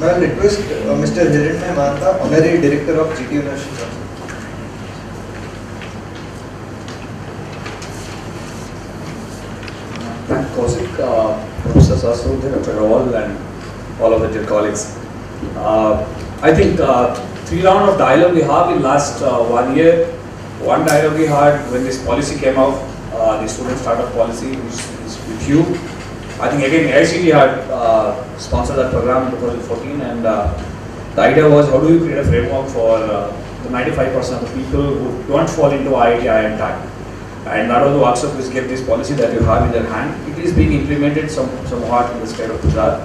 May I request Mr. Hiranmay Mahanta, Honorary Director of GT University. Thank Kaushik, Professor Sahasrabudhe, Dr. Aggarwal, and all of the dear colleagues. I think 3 rounds of dialogue we have in last 1 year. One dialogue we had when this policy came out, the student startup policy, which is with you. I think again AICTE had sponsored that program in 2014, and the idea was how do you create a framework for the 95% of the people who don't fall into IIT tag. And not only Akshai which gave this policy that you have in their hand, it is being implemented somewhat in the state of Gujarat.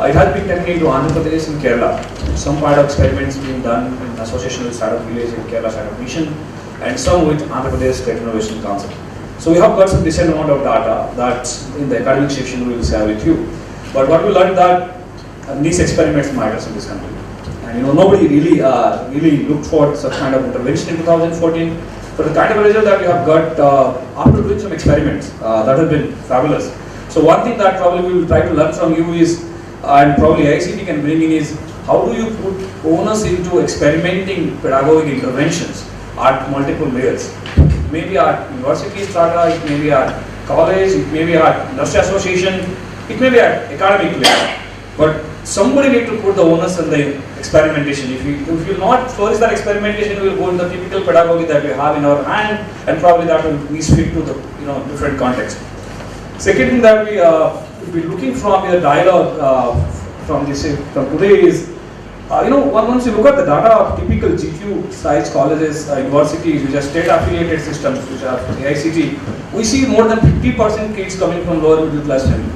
It has been taken into Andhra Pradesh and Kerala. Some part of experiments being done in association with Startup Village in Kerala Startup Mission, and some with Andhra Pradesh State Innovation Council. So we have got some decent amount of data that in the academic section we will share with you. But what we learned that these experiments matters in this country, and nobody really looked for such kind of intervention in 2014. But the kind of result that we have got after doing some experiments that have been fabulous. So one thing that probably we will try to learn from you is, and probably AICTE can bring in, is how do you put onus into experimenting pedagogic interventions at multiple layers? Maybe at university strata, it may be at college, it may be at industry association, it may be at academic level. But somebody need to put the onus on the experimentation. If you not flourish that experimentation, we will go in the typical pedagogy that we have in our hand, and probably that will fit to the different context. Second thing that we will be looking from the dialogue from today is, once you look at the data of typical GQ size colleges, universities which are state affiliated systems, which are AICTE, we see more than 50% kids coming from lower middle class family.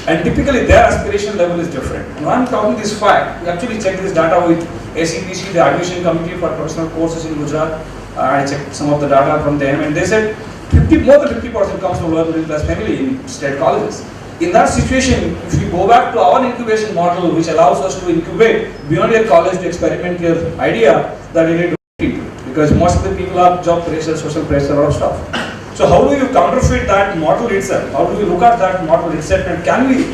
And typically their aspiration level is different. And when I'm talking this fact, we actually checked this data with ACPC, the Admission Committee for Professional Courses in Gujarat. I checked some of the data from them, and they said more than 50% comes from lower middle class family in state colleges. In that situation, if you go back to our incubation model, which allows us to incubate beyond your college to experiment your idea, that we need to keep, because most of the people have job pressure, social pressure, a lot of stuff. So how do you counterfeit that model itself? How do we look at that model itself, and can we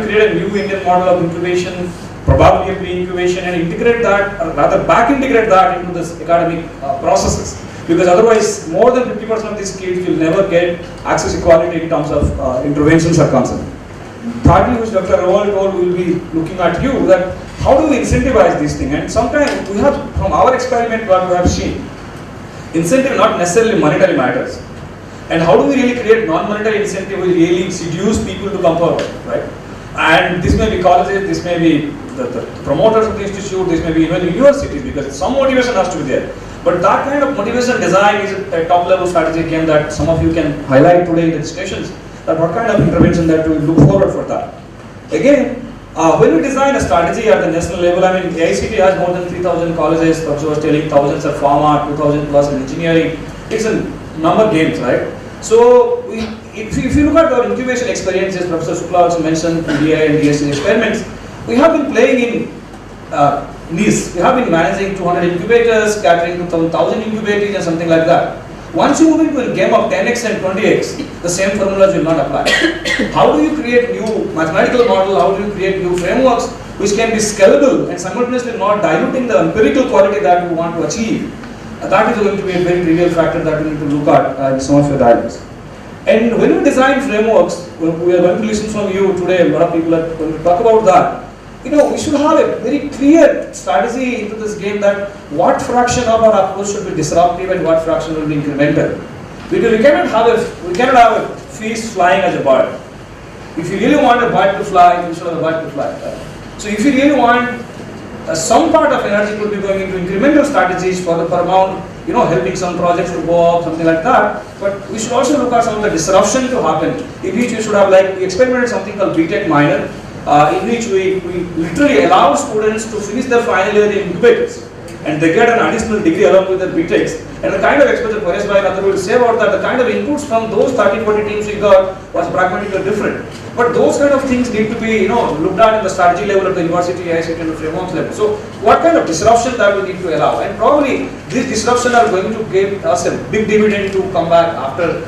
create a new Indian model of incubation, probably a pre-incubation, and integrate that, or rather back integrate that into this academic processes? Because otherwise, more than 50% of these kids will never get access equality in terms of interventions are concerned. Thirdly, which Dr. Aggarwal told, we will be looking at you, that how do we incentivize this thing? And sometimes we have, from our experiment, what we have seen, incentive not necessarily monetary matters. And how do we really create non-monetary incentive which really seduce people to come forward, right? And this may be colleges, this may be the promoters of the institute, this may be even universities, because some motivation has to be there. But that kind of motivation design is a top level strategy again that some of you can highlight today in the discussions, that what kind of intervention that we look forward for that. Again, when we design a strategy at the national level, I mean AICTE has more than 3,000 colleges, Professor was telling thousands of pharma, 2,000 plus in engineering. It's a number games, right? So if you look at our incubation experiences, Professor Shukla also mentioned EDII and DSC experiments, we have been playing in niche. We have been managing 200 incubators, catering to 1,000 incubators and something like that. Once you move into a game of 10x and 20x, the same formulas will not apply. How do you create new mathematical model? How do you create new frameworks which can be scalable and simultaneously not diluting the empirical quality that we want to achieve? That is going to be a very trivial factor that we need to look at in some of your dialogues. And when we design frameworks, we are going to listen from you today, a lot of people are going to talk about that. We should have a very clear strategy into this game, that what fraction of our approach should be disruptive and what fraction will be incremental. Because we cannot have a feast flying as a bird. If you really want a bird to fly, you should have a bird to fly. Right? So if you really want some part of energy could be going into incremental strategies for the per amount, helping some projects to go up, something like that. But we should also look at some of the disruption to happen, in which we should have, we experimented something called BTech minor, in which we literally allow students to finish their final year in incubators, and they get an additional degree along with their BTechs. And the kind of exposure, Paresh Bhai and others will say about that, the kind of inputs from those 30-40 teams we got was pragmatically different. But those kind of things need to be looked at in the strategy level of the university, AICTE and the frameworks level. So what kind of disruption that we need to allow? And probably these disruptions are going to give us a big dividend to come back after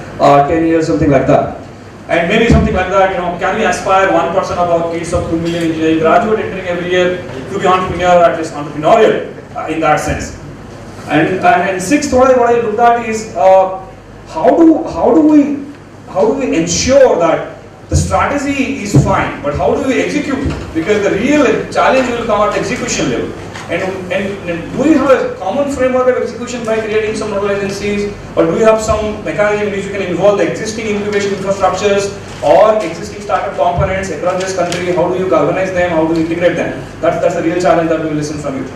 10 years, something like that. And maybe something like that, can we aspire 1% of our kids of 2 million engineering graduate entering every year to be entrepreneur, at least entrepreneurial in that sense. And sixth, what I looked at is how do we ensure that the strategy is fine, but how do we execute it? Because the real challenge will come at execution level. And do we have a common framework of execution by creating some local agencies, or do we have some mechanism in which you can involve the existing incubation infrastructures or existing startup components across this country? How do you galvanize them? How do you integrate them? That's a real challenge that we will listen from you.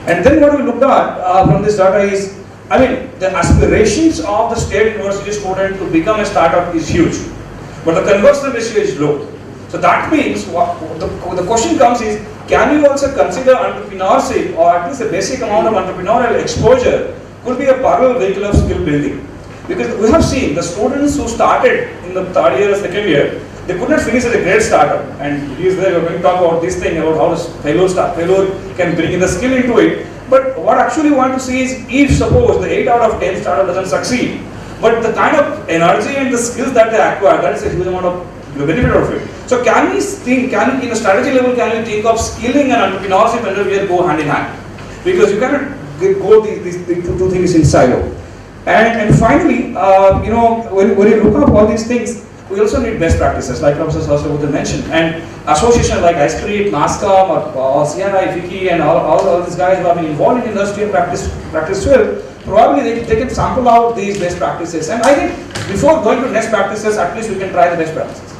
And then what we looked at from this data is, the aspirations of the state university student to become a startup is huge, but the conversion ratio is low. So that means the question comes is, can you also consider entrepreneurship, or at least a basic amount of entrepreneurial exposure could be a parallel vehicle of skill building? Because we have seen the students who started in the third year or second year, they could not finish as a great startup. And he is there, we're going to talk about this thing, about how the failure can bring in the skill into it. But what actually we want to see is, if suppose the 8 out of 10 startup doesn't succeed, but the kind of energy and the skills that they acquire, that is a huge amount of the benefit of it. So can we think, in a strategy level, can we think of skilling and entrepreneurship and go hand in hand? Because you cannot go these two things in silo. And finally, when you look up all these things, we also need best practices, like Professor Sahasrabudhe mentioned, and associations like AICTE, NASCOM, or CRI, FICI, and all these guys who have been involved in industry and practice well, probably they can sample out these best practices. And I think before going to next practices, at least we can try the best practices.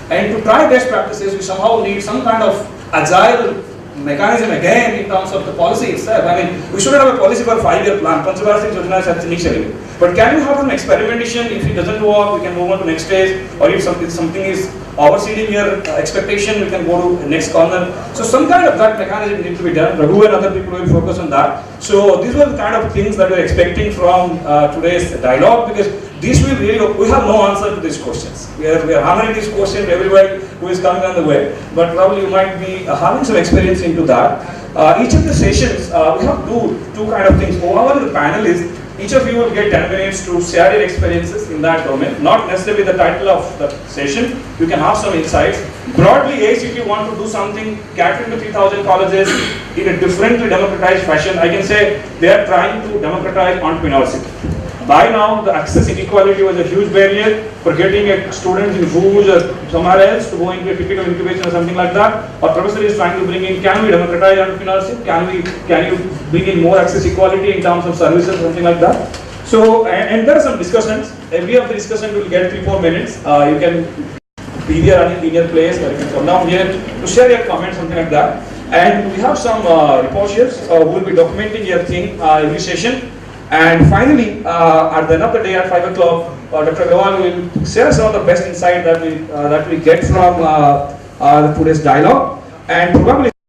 And to try best practices, we somehow need some kind of agile mechanism again in terms of the policy itself. We shouldn't have a policy for a 5-year plan. Initially. But can you have some experimentation? If it doesn't work, we can move on to next stage. Or if something is overseeding your expectation, we can go to next corner. So some kind of that mechanism needs to be done. Raghu and other people will focus on that. So these were the kind of things that we're expecting from today's dialogue, because we have no answer to these questions. We are hammering these questions to everybody who is coming on the way, but probably you might be having some experience into that. Each of the sessions, we have two kind of things. Over the panel is, each of you will get 10 minutes to share your experiences in that domain, not necessarily the title of the session. You can have some insights. Broadly, AICTE want to do something catering to 3,000 colleges in a differently democratized fashion. I can say they are trying to democratize entrepreneurship. By now, the access inequality was a huge barrier for getting a student in Rouge or somewhere else to go into a typical incubation or something like that. Our professor is trying to bring in, can we democratize entrepreneurship? Can you bring in more access equality in terms of services, something like that? So, and there are some discussions. Every of the discussion will get 3-4 minutes. You can be there in linear place, or you can come down here to share your comments, something like that. And we have some reporters who will be documenting your thing every session. And finally, at the end of the day at 5 o'clock, Dr. Aggarwal will share some of the best insight that we get from today's dialogue, and probably